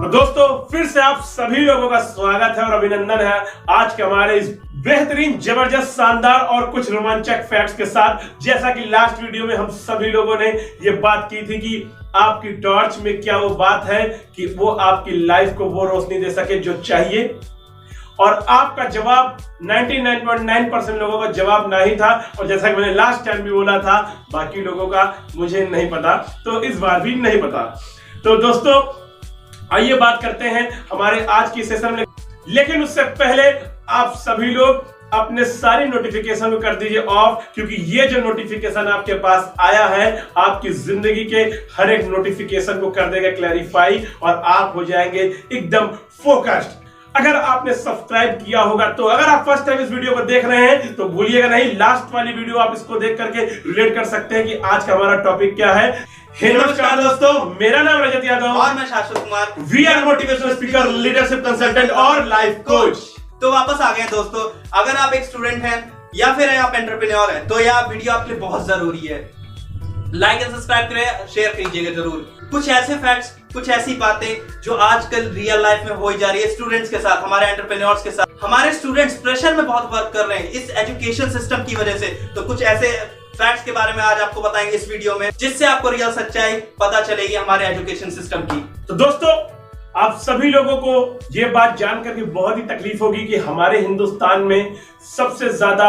तो दोस्तों फिर से आप सभी लोगों का स्वागत है और अभिनंदन है आज के हमारे इस बेहतरीन, जबरदस्त, शानदार और कुछ रोमांचक फैक्ट्स के साथ। जैसा कि लास्ट वीडियो में हम सभी लोगों ने ये बात की थी कि आपकी टॉर्च में क्या वो बात है कि वो आपकी लाइफ को वो रोशनी दे सके जो चाहिए, और आपका जवाब 99.9% लोगों का जवाब नहीं था। और जैसा कि मैंने लास्ट टाइम भी बोला था, बाकी लोगों का मुझे नहीं पता, तो इस बार भी नहीं पता। तो दोस्तों आइए बात करते हैं हमारे आज की सेशन में, लेकिन उससे पहले आप सभी लोग अपने सारी नोटिफिकेशन को कर दीजिए ऑफ, क्योंकि ये जो नोटिफिकेशन आपके पास आया है आपकी जिंदगी के हर एक नोटिफिकेशन को कर देगा क्लैरिफाई, और आप हो जाएंगे एकदम फोकस्ड। अगर आपने सब्सक्राइब किया होगा तो अगर आप फर्स्ट टाइम इस वीडियो को देख रहे हैं तो भूलिएगा नहीं, लास्ट वाली वीडियो आप इसको देख करके रिलेट कर सकते हैं कि आज का हमारा टॉपिक क्या है। नमस्कार दोस्तों, मेरा नाम रजत यादव और मैं Shashwat Kumar. We are motivational speaker, leadership consultant और लाइफ कोच। तो वापस आ गए हैं दोस्तों। अगर आप एक स्टूडेंट हैं या फिर आप एंटरप्रेन्योर हैं तो यह वीडियो आपके लिए बहुत जरूरी है। लाइक एंड सब्सक्राइब करें, शेयर कीजिएगा जरूर। कुछ ऐसे फैक्ट्स, कुछ ऐसी बातें जो आजकल रियल लाइफ में हो जा रही है स्टूडेंट्स के साथ, हमारे एंटरप्रेन्योर्स के साथ। हमारे स्टूडेंट्स प्रेशर में बहुत वर्क कर रहे हैं इस एजुकेशन सिस्टम की वजह से। तो कुछ ऐसे फैक्ट्स के बारे में आज आपको बताएंगे इस वीडियो में, जिससे आपको रियल सच्चाई पता चलेगी हमारे एजुकेशन सिस्टम की। तो दोस्तों आप सभी लोगों को ये बात जानकर के बहुत ही तकलीफ होगी कि हमारे हिंदुस्तान में सबसे ज्यादा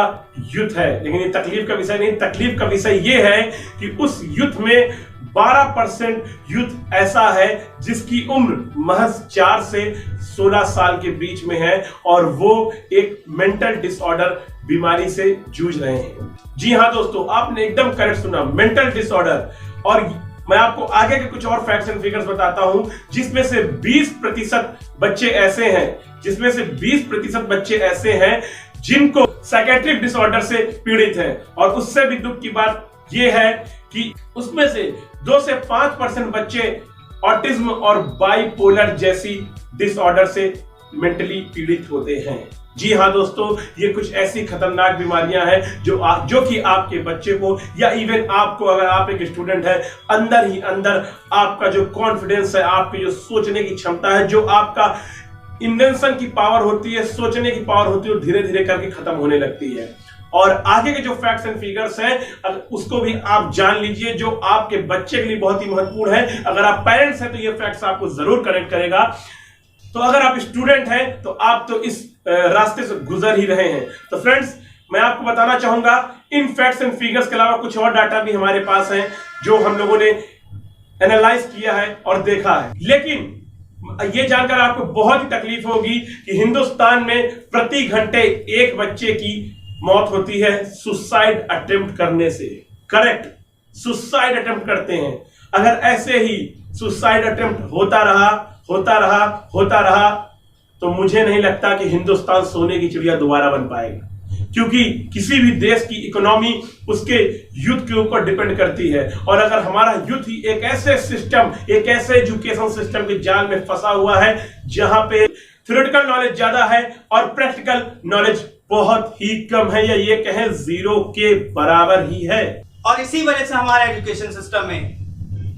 यूथ है, लेकिन ये तकलीफ का विषय नहीं। तकलीफ का विषय ये है कि उस यूथ में 12% यूथ ऐसा है जिसकी उम्र महज 4 से 16 साल के बीच में है, और वो एक मेंटल डिसऑर्डर बीमारी से जूझ रहे हैं। जी हाँ दोस्तों, आपने एकदम करेक्ट सुना, मेंटल डिसऑर्डर। और मैं आपको आगे के कुछ और फैक्ट्स एंड फिगर्स बताता हूं, जिसमें से 20% बच्चे ऐसे हैं, जिसमें से 20% बच्चे ऐसे हैं जिनको साइकेट्रिक डिसऑर्डर से पीड़ित हैं। और उससे भी दुख की बात यह है कि उसमें से 2 से 5% बच्चे ऑटिज्म और बाइपोलर जैसी डिसऑर्डर से मेंटली पीड़ित होते हैं। जी हाँ दोस्तों, ये कुछ ऐसी खतरनाक बीमारियां हैं जो कि आपके बच्चे को या इवन आपको, अगर आप एक स्टूडेंट है, अंदर ही अंदर आपका जो कॉन्फिडेंस है, आपकी जो सोचने की क्षमता है, जो आपका इन्वेंशन की पावर होती है, सोचने की पावर होती है, वो धीरे धीरे करके खत्म होने लगती है। और आगे के जो फैक्ट्स एंड फिगर्स हैं उसको भी आप जान लीजिए, जो आपके बच्चे के लिए बहुत ही महत्वपूर्ण है। अगर आप पेरेंट्स हैं तो ये फैक्ट्स आपको जरूर कनेक्ट करेगा। तो अगर आप स्टूडेंट हैं तो आप तो इस रास्ते से गुजर ही रहे हैं। तो फ्रेंड्स, मैं आपको बताना चाहूंगा इन फैक्ट्स एंड फिगर्स के अलावा कुछ और डाटा भी हमारे पास है जो हम लोगों ने एनालाइज किया है और देखा है। लेकिन ये जानकर आपको बहुत ही तकलीफ होगी कि हिंदुस्तान में प्रति घंटे एक बच्चे की मौत होती है सुसाइड अटेम्प्ट करने से। करेक्ट, सुसाइड अटेम्प्ट करते हैं। अगर ऐसे ही सुसाइड अटेम्प्ट होता रहा तो मुझे नहीं लगता कि हिंदुस्तान सोने की चिड़िया दोबारा बन पाएगा, क्योंकि किसी भी देश की इकोनॉमी उसके यूथ के ऊपर डिपेंड करती है। और अगर हमारा यूथ ही एक ऐसे सिस्टम, एक ऐसे एजुकेशन सिस्टम के जाल में फंसा हुआ है जहां पे थ्योरेटिकल नॉलेज ज्यादा है और प्रैक्टिकल नॉलेज बहुत ही कम है, या ये कहें जीरो के बराबर ही है। और इसी वजह से हमारे एजुकेशन सिस्टम में,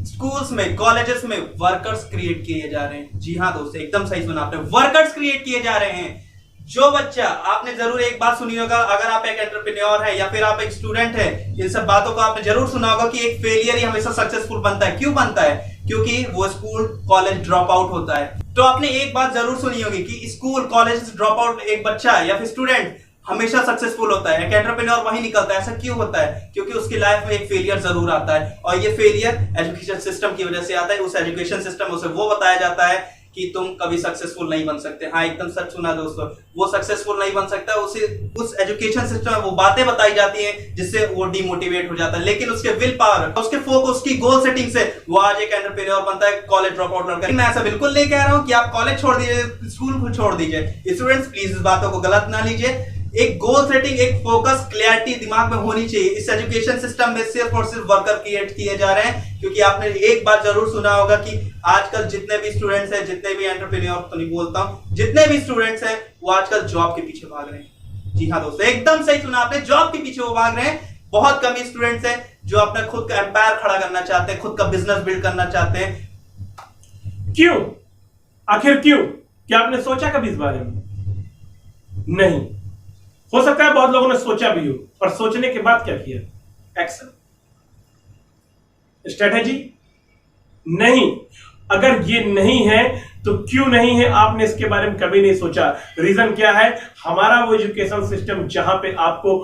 स्कूल्स में, कॉलेजेस में वर्कर्स क्रिएट किए जा रहे हैं। जी हाँ दोस्तों, एकदम सही सुना आपने, वर्कर्स क्रिएट किए जा रहे हैं। जो बच्चा, आपने जरूर एक बात सुनी होगा, अगर आप एक एंटरप्रेन्योर है या फिर आप एक स्टूडेंट है, इन सब बातों को आपने जरूर सुना होगा कि एक फेलियर ही हमेशा सक्सेसफुल बनता है। क्यों बनता है? क्योंकि वो स्कूल कॉलेज ड्रॉप आउट होता है। तो आपने एक बात जरूर सुनी होगी कि स्कूल कॉलेज ड्रॉप आउट एक बच्चा या फिर स्टूडेंट हमेशा सक्सेसफुल होता है, एक एंटरप्रेन्योर वही निकलता है। ऐसा क्यों होता है? क्योंकि उसकी लाइफ में एक फेलियर जरूर आता है, और ये फेलियर एजुकेशन सिस्टम की वजह से आता है। उस एजुकेशन सिस्टम उसे वो बताया जाता है कि तुम कभी सक्सेसफुल नहीं बन सकते। हाँ, एकदम सच सुना दोस्तों, वो सक्सेसफुल नहीं बन सकता। उसे उस एजुकेशन सिस्टम में वो बातें बताई जाती हैं जिससे वो डिमोटिवेट हो जाता है। लेकिन उसके विल पावर, उसके फोकस, उसकी गोल सेटिंग से वो आज एक एंटरप्रेन्योर बनता है, कॉलेज ड्रॉप आउट कर। मैं ऐसा बिल्कुल नहीं कह रहा हूं कि आप कॉलेज छोड़ दीजिए, स्कूल को छोड़ दीजिए। स्टूडेंट्स प्लीज इस बातों को गलत ना लीजिए। एक गोल सेटिंग, एक फोकस, क्लैरिटी दिमाग में होनी चाहिए। इस एजुकेशन सिस्टम में सिर्फ और सिर्फ वर्कर क्रिएट किए जा रहे हैं, क्योंकि आपने एक बात जरूर सुना होगा कि आजकल जितने भी स्टूडेंट्स हैं, जितने भी एंटरप्रेन्योर तो नहीं बोलता हूं, जितने भी स्टूडेंट्स हैं वो आजकल जॉब के पीछे भाग रहे हैं। जी हाँ दोस्तों, एकदम सही सुना आपने, जॉब के पीछे वो भाग रहे हैं। बहुत कम स्टूडेंट्स हैं जो अपना खुद का एम्पायर खड़ा करना चाहते हैं, खुद का बिजनेस बिल्ड करना चाहते हैं। क्यों? आखिर क्यों? क्या आपने सोचा कभी इस बारे में? नहीं। हो सकता है बहुत लोगों ने सोचा भी हो, और सोचने के बाद क्या किया? एक्शन, स्ट्रेटेजी नहीं। अगर ये नहीं है तो क्यों नहीं है, आपने इसके बारे में कभी नहीं सोचा। रीजन क्या है? हमारा वो एजुकेशन सिस्टम जहां पे आपको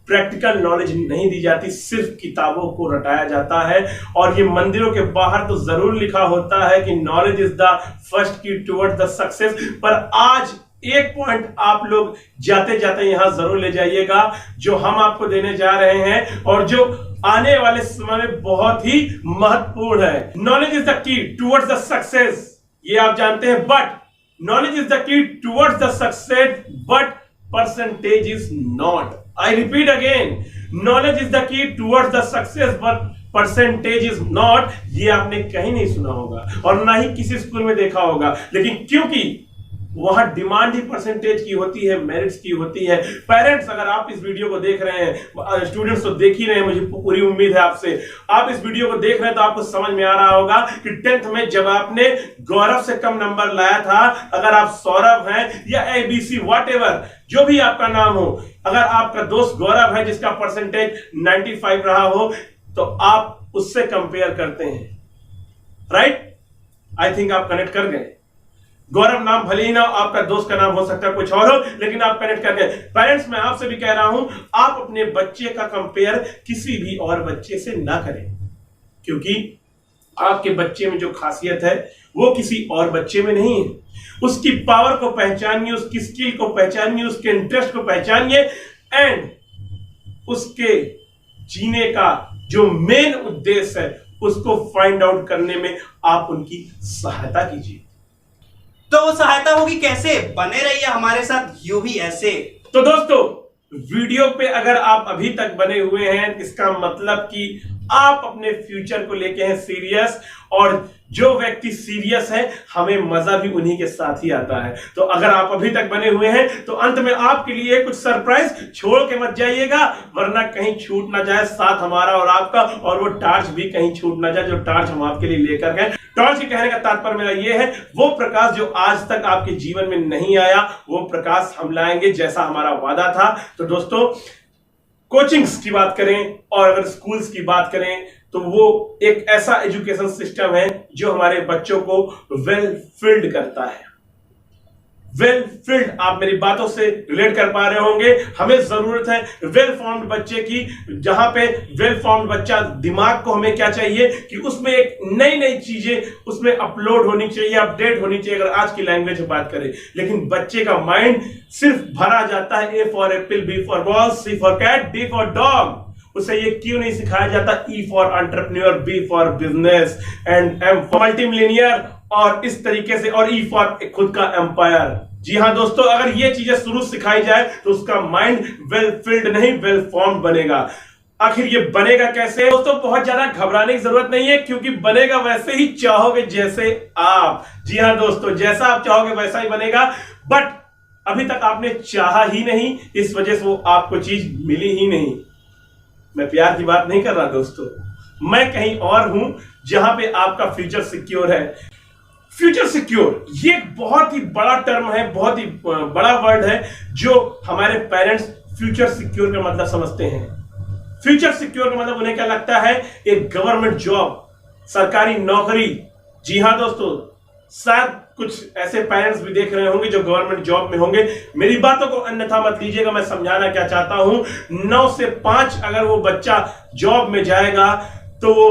प्रैक्टिकल नॉलेज नहीं दी जाती, सिर्फ किताबों को रटाया जाता है। और ये मंदिरों के बाहर तो जरूर लिखा होता है कि नॉलेज इज द फर्स्ट की टुवर्ड द सक्सेस, पर आज एक पॉइंट आप लोग जाते जाते यहां जरूर ले जाइएगा, जो हम आपको देने जा रहे हैं और जो आने वाले समय में बहुत ही महत्वपूर्ण है। Knowledge is the key towards the success, ये आप जानते हैं, but knowledge is the key towards the success, but percentage is not. I repeat again, knowledge is the key towards the success, but percentage is not. ये आपने कहीं नहीं सुना होगा और ना ही किसी स्कूल में देखा होगा, लेकिन क्योंकि वहां डिमांड ही परसेंटेज की होती है, मेरिट्स की होती है। पेरेंट्स, अगर आप इस वीडियो को देख रहे हैं, स्टूडेंट्स तो देख ही रहे हैं, मुझे पूरी उम्मीद है आपसे, आप इस वीडियो को देख रहे हैं तो आपको समझ में आ रहा होगा कि 10th में जब आपने गौरव से कम नंबर लाया था, अगर आप सौरभ हैं या ABC व्हाटएवर जो भी आपका नाम हो, अगर आपका दोस्त गौरव है जिसका परसेंटेज 95 रहा हो, तो आप उससे कंपेयर करते हैं, राइट? आई थिंक आप कनेक्ट कर गए। गौरव नाम भले ही ना हो, आपका दोस्त का नाम हो सकता है कुछ और हो, लेकिन आप कनेक्ट कर गए। पेरेंट्स, मैं आपसे भी कह रहा हूं, आप अपने बच्चे का कंपेयर किसी भी और बच्चे से ना करें, क्योंकि आपके बच्चे में जो खासियत है वो किसी और बच्चे में नहीं है। उसकी पावर को पहचानिए, उसकी स्किल को पहचानिए, उसके इंटरेस्ट को पहचानिए, एंड उसके जीने का जो मेन उद्देश्य है उसको फाइंड आउट करने में आप उनकी सहायता कीजिए। तो वो सहायता होगी कैसे? बने रहिए हमारे साथ यूं ही ऐसे। तो दोस्तों, वीडियो पे अगर आप अभी तक बने हुए हैं, इसका मतलब कि आप अपने फ्यूचर को लेके हैं सीरियस, और जो व्यक्ति सीरियस है हमें मजा भी उन्हीं के साथ ही आता है। तो अगर आप अभी तक बने हुए हैं तो अंत में आपके लिए कुछ सरप्राइज छोड़ के मत जाइएगा, वरना कहीं छूट ना जाए साथ हमारा और आपका, और वो टार्च भी कहीं छूट ना जाए जो टार्च हम आपके लिए लेकर गए। टॉर्च के कहने का तात्पर्य मेरा ये है, वो प्रकाश जो आज तक आपके जीवन में नहीं आया, वो प्रकाश हम लाएंगे जैसा हमारा वादा था। तो दोस्तों, कोचिंग्स की बात करें और अगर स्कूल्स की बात करें तो वो एक ऐसा एजुकेशन सिस्टम है जो हमारे बच्चों को वेल फिल्ड करता है। वेल फिल्ड, आप मेरी बातों से रिलेट कर पा रहे होंगे। हमें जरूरत है वेल फॉर्म्ड बच्चे की, जहां पे वेल फॉर्म्ड बच्चा दिमाग को हमें क्या चाहिए कि उसमें एक नई नई चीजें उसमें अपलोड होनी चाहिए, अपडेट होनी चाहिए, अगर आज की लैंग्वेज में बात करें। लेकिन बच्चे का माइंड सिर्फ भरा जाता है A for apple, B for ball, C for cat, D for dog. उसे ये क्यों नहीं सिखाया जाता E for entrepreneur, B for business, and M for multimillionaire, और इस तरीके से, और E फॉर खुद का एम्पायर। जी हां दोस्तों, अगर ये चीजें शुरू सिखाई जाए तो उसका माइंड वेल फिल्ड नहीं वेल फॉर्म्ड बनेगा। आखिर ये बनेगा कैसे? दोस्तों, बहुत ज्यादा घबराने की जरूरत नहीं है, क्योंकि बनेगा वैसे ही चाहोगे जैसे आप। जी हां दोस्तों, जैसा आप चाहोगे वैसा ही बनेगा, बट अभी तक आपने चाहा ही नहीं, इस वजह से वो आपको चीज मिली ही नहीं। मैं प्यार की बात नहीं कर रहा दोस्तों, मैं कहीं और हूं जहां पे आपका फ्यूचर सिक्योर है। फ्यूचर सिक्योर ये एक बहुत ही बड़ा टर्म है, बहुत ही बड़ा वर्ड है, जो हमारे पेरेंट्स फ्यूचर सिक्योर का मतलब समझते हैं। फ्यूचर सिक्योर का मतलब उन्हें क्या लगता है? एक गवर्नमेंट जॉब, सरकारी नौकरी। जी हां दोस्तों, शायद कुछ ऐसे पेरेंट्स भी देख रहे होंगे जो गवर्नमेंट जॉब में होंगे। मेरी बातों को अन्यथा मत लीजिएगा, मैं समझाना क्या चाहता हूं। 9 से 5 अगर वो बच्चा जॉब में जाएगा तो वो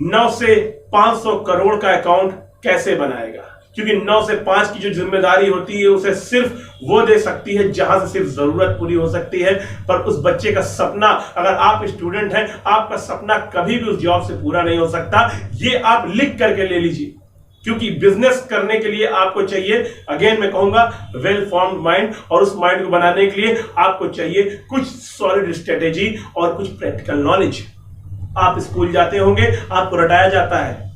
9 से 500 करोड़ का अकाउंट कैसे बनाएगा? क्योंकि 9 से 5 की जो जिम्मेदारी होती है उसे सिर्फ वो दे सकती है जहां से सिर्फ जरूरत पूरी हो सकती है। पर उस बच्चे का सपना, अगर आप स्टूडेंट हैं, आपका सपना कभी भी उस जॉब से पूरा नहीं हो सकता। ये आप लिख करके ले लीजिए, क्योंकि बिजनेस करने के लिए आपको चाहिए, अगेन मैं कहूंगा, वेल फॉर्म्ड माइंड, और उस माइंड को बनाने के लिए आपको चाहिए कुछ सॉलिड स्ट्रेटेजी और कुछ प्रैक्टिकल नॉलेज। आप स्कूल जाते होंगे, आपको रटाया जाता है,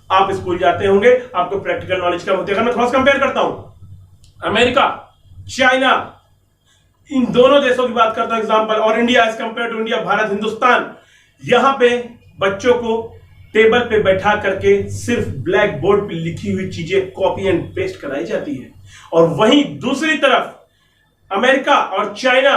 आप स्कूल जाते होंगे, आपको प्रैक्टिकल नॉलेज कम होती है। अगर मैं थोड़ा सा कंपेयर करता हूं, अमेरिका, चाइना, इन दोनों देशों की बात करता हूं एग्जांपल, और India as compare to India, Bharat, Hindustan, यहां पे बच्चों को टेबल पे बैठा करके सिर्फ ब्लैक बोर्ड पे लिखी हुई चीजें कॉपी एंड पेस्ट कराई जाती है, और वहीं दूसरी तरफ अमेरिका और चाइना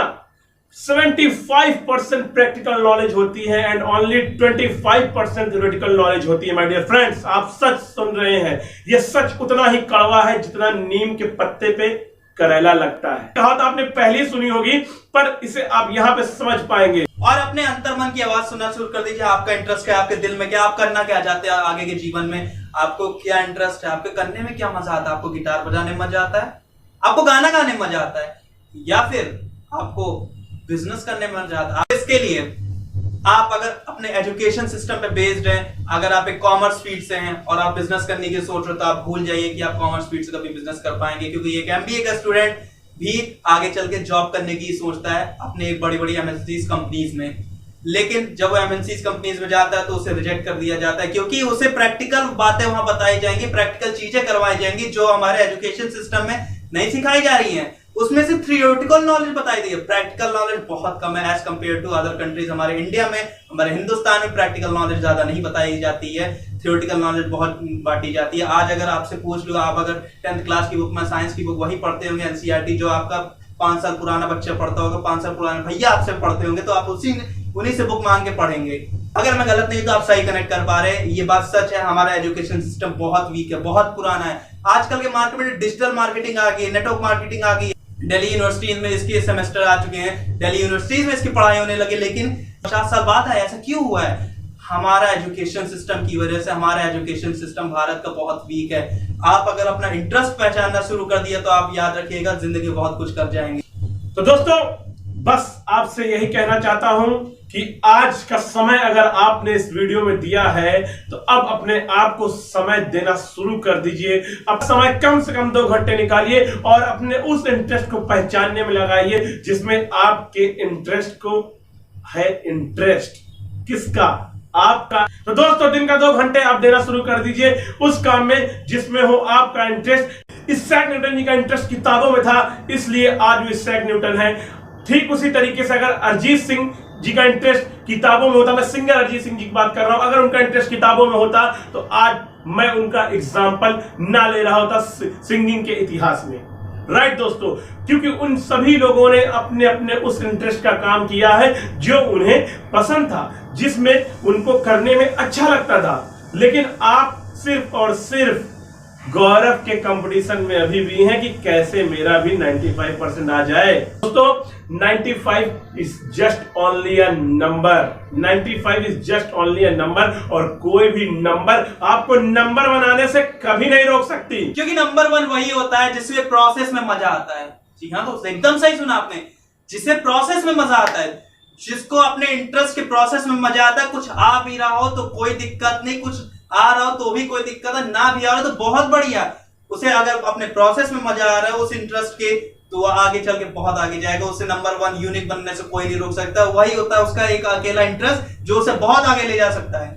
75% प्रैक्टिकल नॉलेज होती है एंड ओनली 25% थ्योरेटिकल नॉलेज होती है। माय डियर फ्रेंड्स, आप सच सुन रहे हैं, यह सच उतना ही कड़वा है जितना नीम के पत्ते पे करेला लगता है। कहावत आपने पहले ही सुनी होगी, पर इसे आप यहां पे समझ पाएंगे। और अपने अंतर्मन की आवाज सुनना शुरू कर दीजिए। आपका इंटरेस्ट क्या है, आपके दिल में क्या, आप करना क्या चाहते हैं आगे के जीवन में, आपको क्या इंटरेस्ट है, आपके करने में क्या मजा आता है, आपको गिटार बजाने में मजा आता है, आपको गाना गाने में मजा आता है, या फिर आपको बिजनेस करने में मजा आता है। इसके लिए आप अगर अपने एजुकेशन सिस्टम पे बेस्ड हैं, अगर आप एक कॉमर्स फील्ड से हैं और आप बिजनेस करने की सोच रहे हो, तो आप भूल जाइए कि आप कॉमर्स फील्ड से कभी बिजनेस कर पाएंगे, क्योंकि एक एमबीए का स्टूडेंट भी आगे चल के जॉब करने की सोचता है अपने एक बड़ी बड़ी एमएनसीज कंपनीज में, लेकिन जब वो एमएनसीज कंपनीज में जाता है तो उसे रिजेक्ट कर दिया जाता है, क्योंकि उसे प्रैक्टिकल बातें वहां बताई जाएंगी, प्रैक्टिकल चीजें करवाई जाएंगी जो हमारे एजुकेशन सिस्टम में नहीं सिखाई जा रही हैं। उसमें सिर्फ थ्योरेटिकल नॉलेज बताई गई है, प्रैक्टिकल नॉलेज बहुत कम है as compare to other countries. हमारे इंडिया में, हमारे हिंदुस्तान में प्रैक्टिकल नॉलेज ज्यादा नहीं बताई जाती है, थ्योरेटिकल नॉलेज बहुत बांटी जाती है। आज अगर आपसे पूछ लो, आप अगर 10th क्लास की बुक में साइंस की बुक वही पढ़ते होंगे एनसीईआरटी, जो आपका 5 साल पुराना बच्चा पढ़ता होगा, 5 साल पुराने भैया आपसे पढ़ते होंगे, तो आप उन्हीं से बुक मांग के पढ़ेंगे। अगर मैं गलत नहीं तो आप सही कनेक्ट कर पा रहे हैं, ये बात सच है। हमारा एजुकेशन सिस्टम बहुत वीक है, बहुत पुराना है। आजकल के मार्केट में डिजिटल मार्केटिंग आ गई है, नेटवर्क मार्केटिंग आ गई है, दिल्ली यूनिवर्सिटी में इसके सेमेस्टर आ चुके हैं, दिल्ली यूनिवर्सिटीज में इसकी पढ़ाई होने लगी, लेकिन 50 साल बाद है। ऐसा क्यों हुआ है? हमारा एजुकेशन सिस्टम की वजह से। हमारा एजुकेशन सिस्टम भारत का बहुत वीक है। आप अगर अपना इंटरेस्ट पहचानना शुरू कर दिया तो आप याद रखिएगा, जिंदगी बहुत कुछ कर जाएंगे। तो दोस्तों, बस आपसे यही कहना चाहता हूं कि आज का समय अगर आपने इस वीडियो में दिया है तो अब अपने आप को समय देना शुरू कर दीजिए। अब समय कम से कम 2 घंटे निकालिए और अपने उस इंटरेस्ट को पहचानने में लगाइए जिसमें आपके इंटरेस्ट को है। इंटरेस्ट किसका? आपका। तो दोस्तों, दिन का 2 घंटे आप देना शुरू कर दीजिए उस काम में जिसमें हो आपका इंटरेस्ट। इसैक न्यूटन जी का इंटरेस्ट किताबों में था, इसलिए आज वो इसैक न्यूटन है। ठीक उसी तरीके से अगर अरिजीत सिंह जी का इंटरेस्ट किताबों में होता, मैं सिंगर अरिजीत सिंह जी की बात कर रहा हूं, अगर उनका इंटरेस्ट किताबों में होता तो आज मैं उनका एग्जाम्पल ना ले रहा होता सिंगिंग के इतिहास में। राइट दोस्तों, क्योंकि उन सभी लोगों ने अपने अपने उस इंटरेस्ट का काम किया है जो उन्हें पसंद था, जिसमें उनको करने में अच्छा लगता था। लेकिन आप सिर्फ और सिर्फ गौरव के कंपटीशन में अभी भी हैं कि कैसे मेरा भी 95% आ जाए। दोस्तों, 95 is just only a number. 95 is just only a number, और कोई भी नंबर आपको नंबर बनाने से कभी नहीं रोक सकती, क्योंकि नंबर 1 वही होता है जिसमें प्रोसेस में मजा आता है। जी हाँ दोस्तों, एकदम सही सुना आपने, जिसे प्रोसेस में मजा आता है, जिसको अपने इंटरेस्ट के प्रोसेस में मजा आता है। कुछ आ भी रहा हो तो कोई दिक्कत नहीं, कुछ आ रहा हो तो भी कोई दिक्कत है, ना भी आ रहा हो तो बहुत बढ़िया। उसे अगर अपने प्रोसेस में मजा आ रहा है उस इंटरेस्ट के, तो वो आगे चल के बहुत आगे जाएगा। उसे नंबर 1 यूनिक बनने से कोई नहीं रोक सकता। वही होता है उसका एक अकेला इंटरेस्ट जो उसे बहुत आगे ले जा सकता है।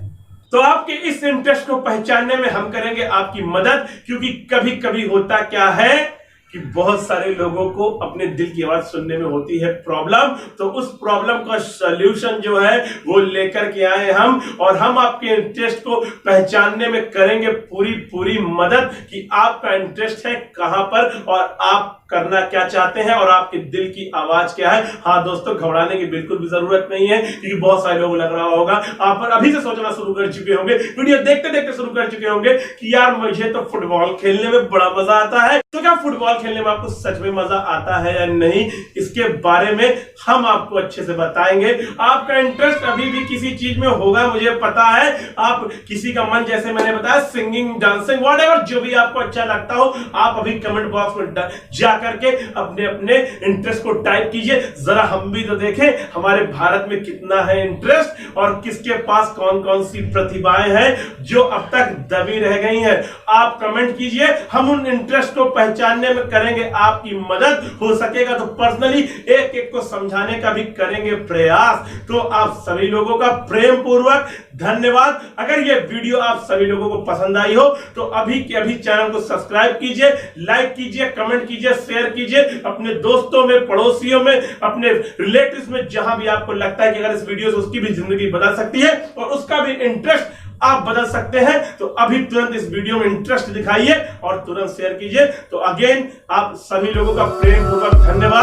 तो आपके इस इंटरेस्ट को पहचानने में हम करेंगे आपकी मदद, क्योंकि कभी कभी होता क्या है कि बहुत सारे लोगों को अपने दिल की आवाज सुनने में होती है प्रॉब्लम। तो उस प्रॉब्लम का सॉल्यूशन जो है वो लेकर के आए हम, और हम आपके इंटरेस्ट को पहचानने में करेंगे पूरी मदद कि आपका इंटरेस्ट है कहां पर और आप करना क्या चाहते हैं और आपके दिल की आवाज क्या है। हाँ दोस्तों, घबराने की बिल्कुल भी जरूरत नहीं है, क्योंकि बहुत सारे लोग लग रहा होगा आप पर अभी से सोचना शुरू कर चुके होंगे, वीडियो देखते देखते शुरू कर चुके होंगे कि यार मुझे तो फुटबॉल खेलने में बड़ा मजा आता है। तो क्या फुटबॉल खेलने में आपको सच में मजा आता है या नहीं, इसके बारे में हम आपको अच्छे से बताएंगे। आपका इंटरेस्ट अभी भी किसी चीज में होगा, मुझे पता है। आप किसी का मन, जैसे मैंने बताया, सिंगिंग, डांसिंग, व्हाटएवर, जो भी आपको अच्छा लगता हो, आप अभी कमेंट बॉक्स में जा करके अपने अपने इंटरेस्ट को टाइप कीजिए। जरा हम भी तो देखें हमारे भारत में कितना है इंटरेस्ट और किसके पास कौन कौन सी प्रतिभाएं हैं जो अब तक दबी रह गई हैं। आप कमेंट कीजिए, हम उन इंटरेस्ट को पहचानने में करेंगे आपकी मदद। हो सकेगा तो पर्सनली एक एक को समझाने का भी करेंगे प्रयास। तो आप सभी लोगों का प्रेम पूर्वक धन्यवाद। अगर यह वीडियो आप सभी लोगों को पसंद आई हो तो अभी के अभी चैनल को सब्सक्राइब कीजिए, लाइक कीजिए, कमेंट कीजिए, शेयर कीजिए अपने दोस्तों में, पड़ोसियों में, अपने रिलेटिव्स में, जहां भी आपको लगता है कि अगर इस वीडियो से उसकी भी जिंदगी बदल सकती है और उसका भी इंटरेस्ट आप बदल सकते हैं। तो अभी तुरंत इस वीडियो में इंटरेस्ट दिखाइए और तुरंत शेयर कीजिए। तो अगेन आप सभी लोगों का प्रेम पूर्वक धन्यवाद।